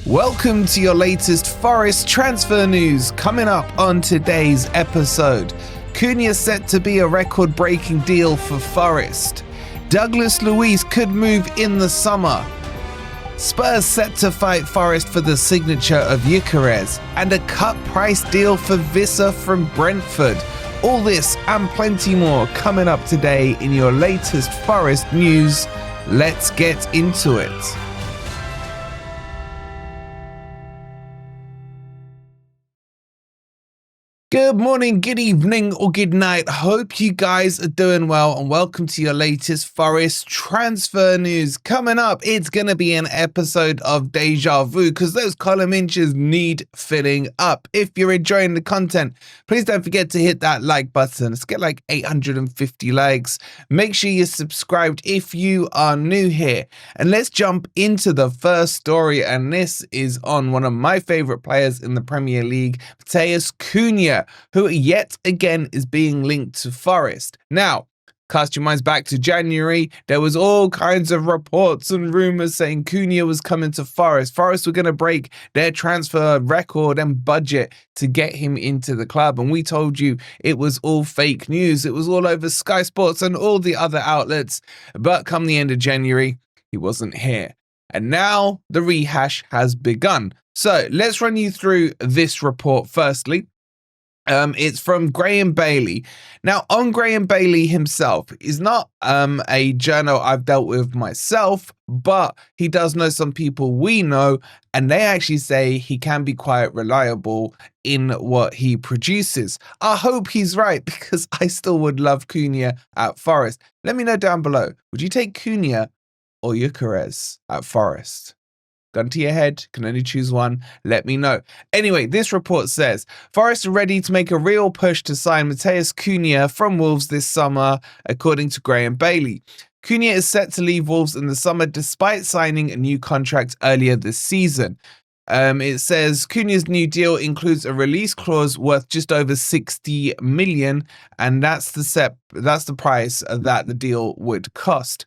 Welcome to your latest Forest transfer news. Coming up on today's episode, Cunha set to be a record-breaking deal for Forest. Douglas Luiz could move in the summer. Spurs set to fight Forest for the signature of Gyökeres, and a cut price deal for Wissa from Brentford. All this and plenty more coming up today in your latest Forest news. Let's get into it. Good morning, good evening, or good night. Hope you guys are doing well, and welcome to your latest Forest transfer news. Coming up, it's going to be an episode of Deja Vu because those column inches need filling up. If you're enjoying the content, please don't forget to hit that like button. Let's get like 850 likes. Make sure you're subscribed if you are new here. And let's jump into the first story, and this is on one of my favorite players in the Premier League, Matheus Cunha, who yet again is being linked to Forest. Now, cast your minds back to January. There was all kinds of reports and rumours saying Cunha was coming to Forest. Forest were going to break their transfer record and budget to get him into the club. And we told you it was all fake news. It was all over Sky Sports and all the other outlets. But come the end of January, he wasn't here. And now the rehash has begun. So let's run you through this report firstly. It's from Graham Bailey. Now, on Graham Bailey himself, he's not a journal I've dealt with myself, but he does know some people we know, and they actually say he can be quite reliable in what he produces. I hope he's right, because I still would love Cunha at Forest. Let me know down below. Would you take Cunha or Gyökeres at Forest? Gun to your head, can only choose one, let me know. Anyway, this report says, Forest are ready to make a real push to sign Matheus Cunha from Wolves this summer, according to Graham Bailey. Cunha is set to leave Wolves in the summer despite signing a new contract earlier this season. It says Cunha's new deal includes a release clause worth just over 60 million, and that's the price that the deal would cost.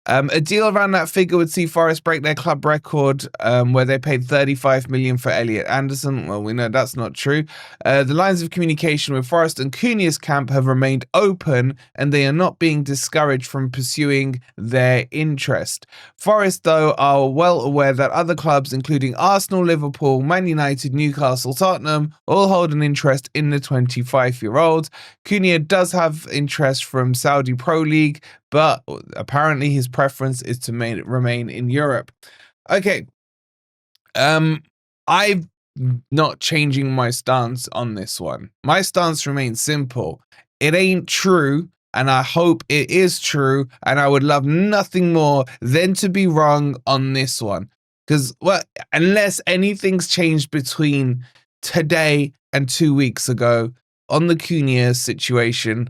A deal around that figure would see Forest break their club record, where they paid 35 million for Elliot Anderson. Well, we know that's not true. The lines of communication with Forest and Cunha's camp have remained open, and they are not being discouraged from pursuing their interest. Forest, though, are well aware that other clubs, including Arsenal, Liverpool, Man United, Newcastle, Tottenham, all hold an interest in the 25-year-old. Cunha does have interest from Saudi Pro League, but apparently his preference is to remain in Europe. Okay, I'm not changing my stance on this one. My stance remains simple. It ain't true, and I hope it is true, and I would love nothing more than to be wrong on this one. Because, well, unless anything's changed between today and 2 weeks ago on the Cunha situation,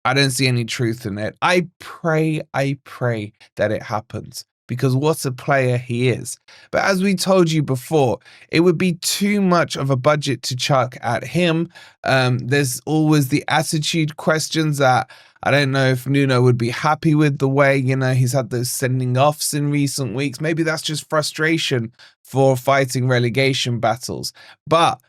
I don't see any truth in it. I pray that it happens, because what a player he is. But as we told you before, it would be too much of a budget to chuck at him. There's always the attitude questions that I don't know if Nuno would be happy with the way, he's had those sending offs in recent weeks. Maybe that's just frustration for fighting relegation battles. But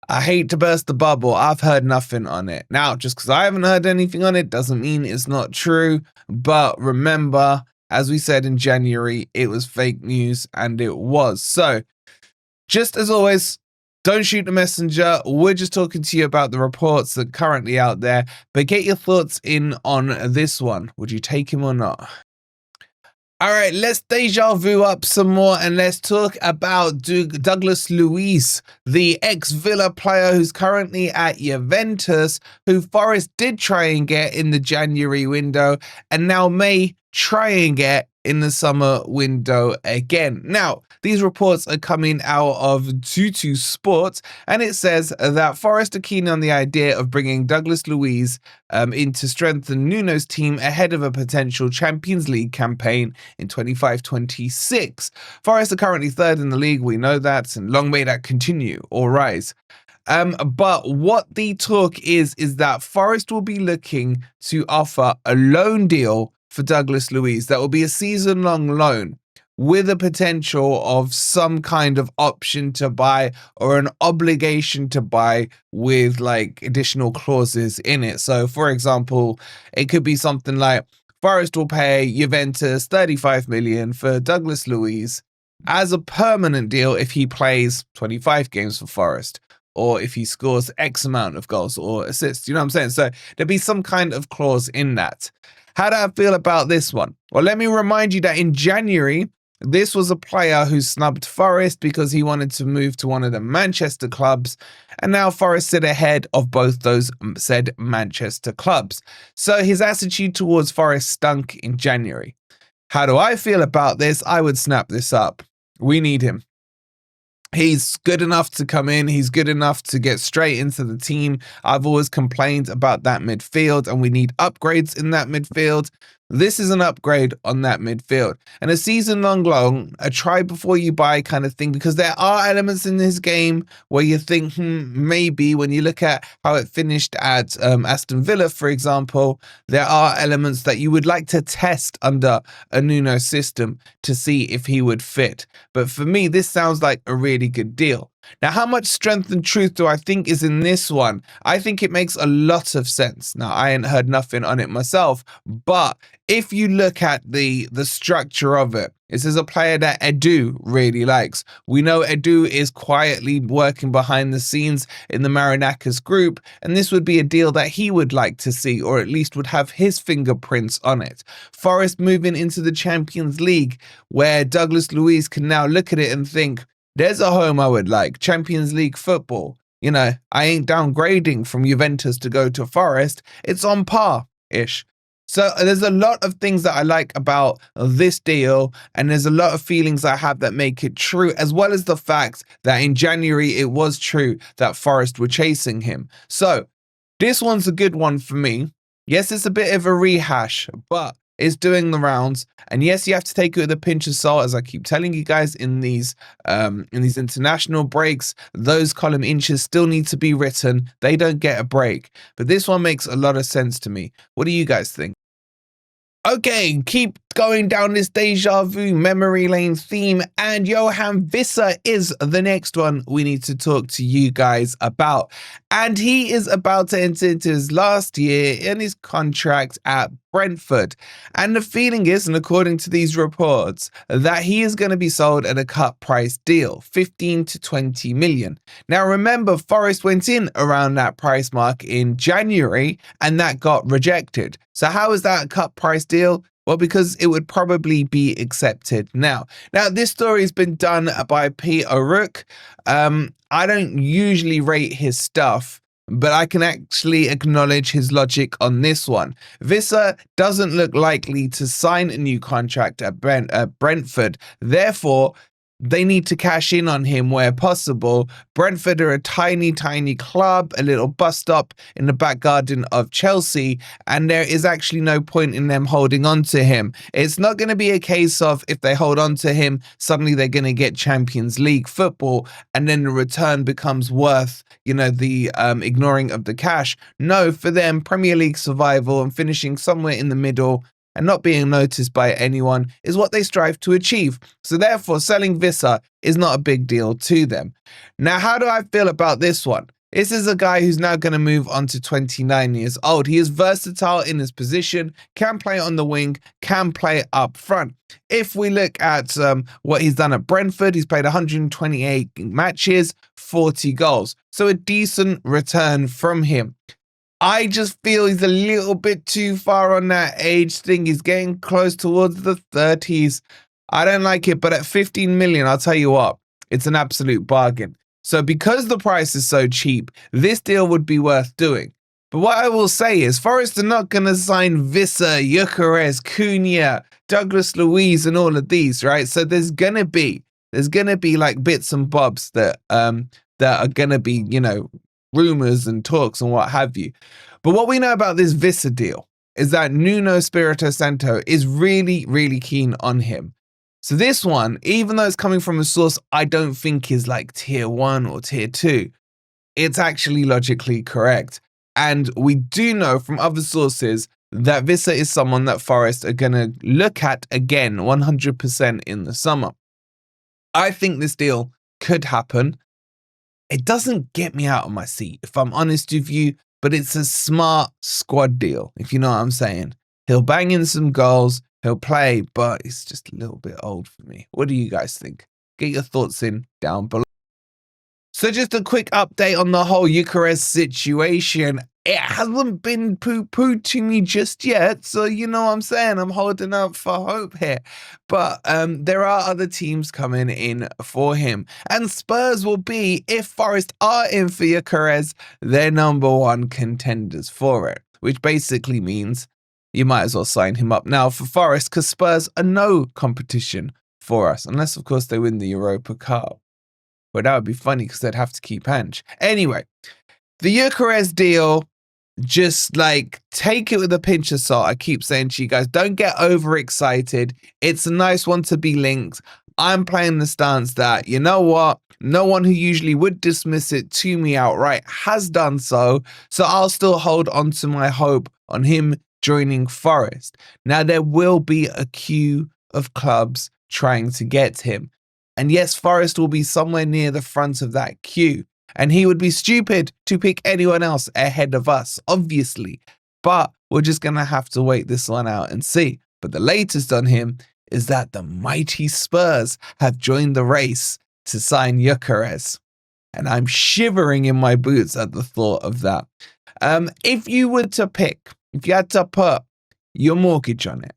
I hate to burst the bubble, I've heard nothing on it. Now, just because I haven't heard anything on it doesn't mean it's not true. But remember, as we said in January, it was fake news, and it was. So, just as always, don't shoot the messenger. We're just talking to you about the reports that are currently out there. But get your thoughts in on this one. Would you take him or not? All right, let's deja vu up some more, and let's talk about Douglas Luiz, the ex-Villa player who's currently at Juventus, who Forest did try and get in the January window and now may try and get in the summer window again. Now, these reports are coming out of Tutu Sport, and it says that Forest are keen on the idea of bringing Douglas Luiz in to strengthen Nuno's team ahead of a potential Champions League campaign in 25-26. Forest are currently third in the league, we know that, and long may that continue or rise. But what the talk is that Forest will be looking to offer a loan deal for Douglas Luiz. That will be a season-long loan. with a potential of some kind of option to buy or an obligation to buy with like additional clauses in it. So for example, it could be something like Forest will pay Juventus 35 million for Douglas Luiz as a permanent deal if he plays 25 games for Forest, or if he scores X amount of goals or assists. You know what I'm saying? So there'd be some kind of clause in that. How do I feel about this one? Well, let me remind you that in January, this was a player who snubbed Forest because he wanted to move to one of the Manchester clubs, and now Forest sit ahead of both those said Manchester clubs. So his attitude towards Forest stunk in January. How do I feel about this? I would snap this up. We need him. He's good enough to come in. He's good enough to get straight into the team. I've always complained about that midfield, and we need upgrades in that midfield. This is an upgrade on that midfield. And a season-long loan, a try before you buy kind of thing, because there are elements in this game where you think, maybe when you look at how it finished at Aston Villa, for example, there are elements that you would like to test under a Nuno system to see if he would fit. But for me, this sounds like a really good deal. Now, how much strength and truth do I think is in this one? I think it makes a lot of sense. Now, I ain't heard nothing on it myself, but if you look at the structure of it, this is a player that Edu really likes. We know Edu is quietly working behind the scenes in the Marinakis group, and this would be a deal that he would like to see, or at least would have his fingerprints on it. Forest moving into the Champions League, where Douglas Luiz can now look at it and think, there's a home I would like, Champions League football. You know, I ain't downgrading from Juventus to go to Forest. It's on par-ish. So there's a lot of things that I like about this deal, and there's a lot of feelings I have that make it true, as well as the fact that in January it was true that Forest were chasing him. So this one's a good one for me. Yes, it's a bit of a rehash, but it's doing the rounds. And yes, you have to take it with a pinch of salt, as I keep telling you guys in these international breaks. Those column inches still need to be written. They don't get a break. But this one makes a lot of sense to me. What do you guys think? Okay, keep going down this deja vu memory lane theme, and Yoane Wissa is the next one we need to talk to you guys about. And he is about to enter into his last year in his contract at Brentford. And the feeling is, and according to these reports, that he is going to be sold at a cut price deal, 15 to 20 million. Now remember, Forest went in around that price mark in January, and that got rejected. So how is that a cut price deal? Well, because it would probably be accepted now. Now, this story has been done by Pete O'Rourke. I don't usually rate his stuff, but I can actually acknowledge his logic on this one. Wissa doesn't look likely to sign a new contract at Brentford. Therefore, they need to cash in on him where possible. Brentford are a tiny, tiny club, a little bus stop in the back garden of Chelsea, and there is actually no point in them holding on to him. It's not going to be a case of if they hold on to him, suddenly they're going to get Champions League football, and then the return becomes worth, you know, the ignoring of the cash. No, for them, Premier League survival and finishing somewhere in the middle and not being noticed by anyone is what they strive to achieve. So therefore, selling Wissa is not a big deal to them. Now, how do I feel about this one? This is a guy who's now going to move on to 29 years old. He is versatile in his position, can play on the wing, can play up front. If we look at what he's done at Brentford, he's played 128 matches, 40 goals. So a decent return from him. I just feel he's a little bit too far on that age thing. He's getting close towards the 30s. I don't like it, but at 15 million, I'll tell you what, it's an absolute bargain. So because the price is so cheap, this deal would be worth doing. But what I will say is Forest are not going to sign Wissa, Gyökeres, Cunha, Douglas Luiz and all of these, right? So there's going to be like bits and bobs that are going to be, you know, rumors and talks and what have you. But what we know about this Wissa deal is that Nuno Espírito Santo is really, really keen on him. So this one, even though it's coming from a source I don't think is like tier 1 or tier 2, it's actually logically correct. And we do know from other sources that Wissa is someone that Forest are going to look at again 100% in the summer. I think this deal could happen. It doesn't get me out of my seat, if I'm honest with you, but it's a smart squad deal, if you know what I'm saying. He'll bang in some goals, he'll play, but it's just a little bit old for me. What do you guys think? Get your thoughts in down below. So just a quick update on the whole Gyökeres situation. It hasn't been poo-pooed to me just yet, so you know what I'm saying, I'm holding out for hope here. But there are other teams coming in for him, and Spurs will be, if Forest are in for Gyökeres, their #1 contenders for it, which basically means you might as well sign him up now for Forest, because Spurs are no competition for us, unless of course they win the Europa Cup. But that would be funny because they'd have to keep Ange. Anyway, the Gyökeres deal, just like take it with a pinch of salt. I keep saying to you guys, don't get overexcited. It's a nice one to be linked. I'm playing the stance that, you know what, no one who usually would dismiss it to me outright has done so. So I'll still hold on to my hope on him joining Forest. Now, there will be a queue of clubs trying to get him. And yes, Forest will be somewhere near the front of that queue. And he would be stupid to pick anyone else ahead of us, obviously. But we're just going to have to wait this one out and see. But the latest on him is that the mighty Spurs have joined the race to sign Gyökeres. And I'm shivering in my boots at the thought of that. If you were to pick, if you had to put your mortgage on it,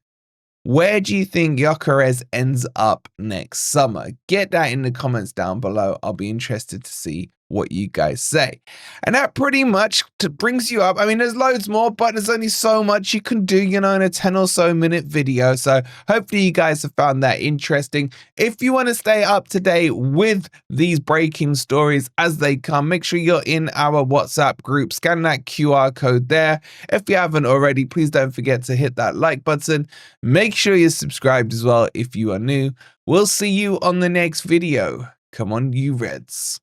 where do you think Gyökeres ends up next summer? Get that in the comments down below. I'll be interested to see what you guys say. And that pretty much brings you up. I mean, there's loads more, but there's only so much you can do, you know, in a 10 or so minute video. So hopefully you guys have found that interesting. If you want to stay up to date with these breaking stories as they come, make sure you're in our WhatsApp group. Scan that QR code there. If you haven't already, please don't forget to hit that like button. Make sure you're subscribed as well if you are new. We'll see you on the next video. Come on, you Reds.